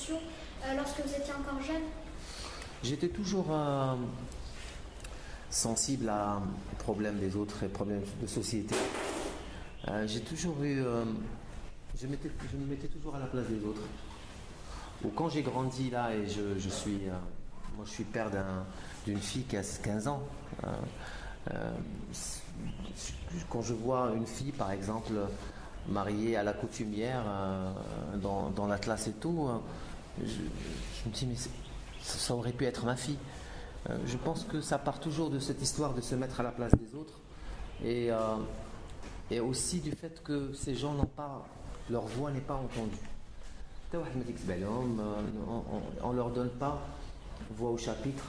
sociaux lorsque vous étiez encore jeune? J'étais toujours sensible aux problèmes des autres et problèmes de société. J'ai toujours eu... je me mettais toujours à la place des autres. Ou quand j'ai grandi là, et je suis... moi je suis père d'une fille qui a 15 ans. Quand je vois une fille par exemple mariée à la coutumière dans la classe et tout, je me dis mais ça aurait pu être ma fille. Je pense que ça part toujours de cette histoire de se mettre à la place des autres et aussi du fait que ces gens n'ont pas, leur voix n'est pas entendue. On ne leur donne pas voix au chapitre.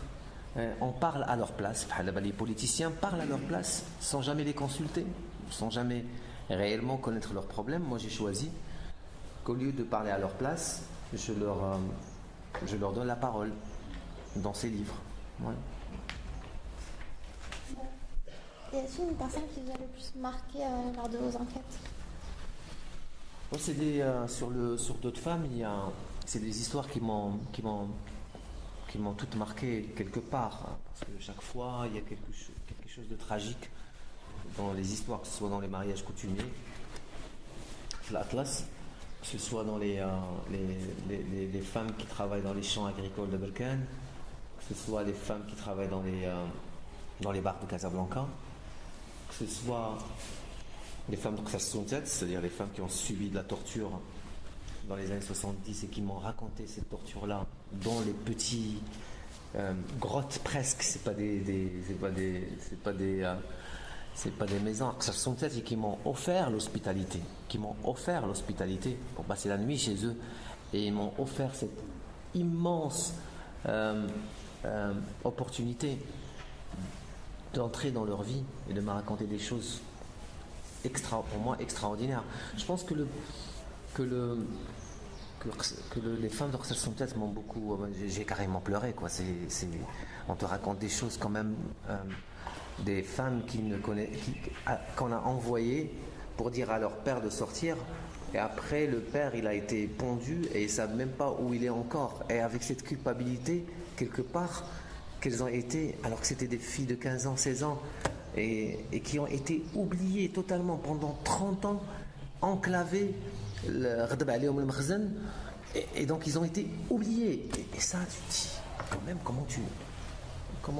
On parle à leur place. Les politiciens parlent à leur place sans jamais les consulter, sans jamais réellement connaître leurs problèmes. Moi j'ai choisi qu'au lieu de parler à leur place, je leur donne la parole dans ces livres. Ouais. Y a-t-il une personne qui vous a le plus marqué lors de vos enquêtes? Sur d'autres femmes, c'est des histoires qui m'ont toutes marqué quelque part, hein, parce que chaque fois il y a quelque chose de tragique dans les histoires, que ce soit dans les mariages coutumiers, l'Atlas, que ce soit dans les femmes qui travaillent dans les champs agricoles de Berkane, que ce soit les femmes qui travaillent dans les bars de Casablanca, que ce soit les femmes de Khassountet, c'est-à-dire les femmes qui ont subi de la torture dans les années 70 et qui m'ont raconté cette torture-là dans les petits grottes presque, c'est pas des maisons, et qui m'ont offert l'hospitalité, pour passer la nuit chez eux, et ils m'ont offert cette immense opportunité d'entrer dans leur vie et de me raconter des choses pour moi extraordinaires. Je pense que les femmes d'Orsal m'ont beaucoup... j'ai carrément pleuré, quoi. On te raconte des choses quand même, des femmes qu'on a envoyées pour dire à leur père de sortir, et après le père il a été pendu et ils ne savent même pas où il est encore, et avec cette culpabilité quelque part qu'elles ont été, alors que c'était des filles de 15 ans, 16 ans, et qui ont été oubliées totalement pendant 30 ans, enclavées, et donc ils ont été oubliés, et ça tu te dis quand même comment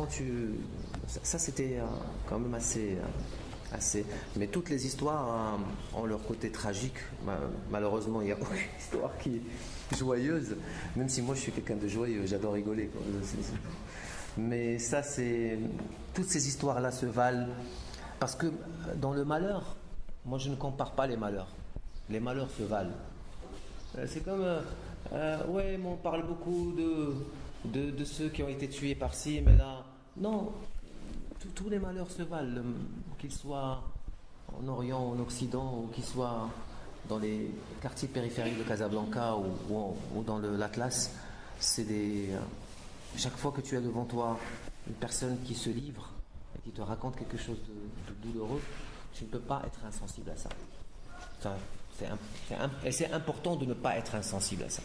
tu ça c'était quand même assez, mais toutes les histoires ont leur côté tragique. Malheureusement il n'y a aucune histoire qui est joyeuse, même si moi je suis quelqu'un de joyeux, j'adore rigoler, quoi. Mais ça toutes ces histoires là se valent, parce que dans le malheur, moi je ne compare pas les malheurs se valent. C'est comme ouais, mais on parle beaucoup de ceux qui ont été tués par-ci, mais là non, tous les malheurs se valent, qu'ils soient en Orient, en Occident, ou qu'ils soient dans les quartiers périphériques de Casablanca ou dans l'Atlas. Chaque fois que tu as devant toi une personne qui se livre et qui te raconte quelque chose de douloureux, tu ne peux pas être insensible à ça. Et c'est important de ne pas être insensible à ça.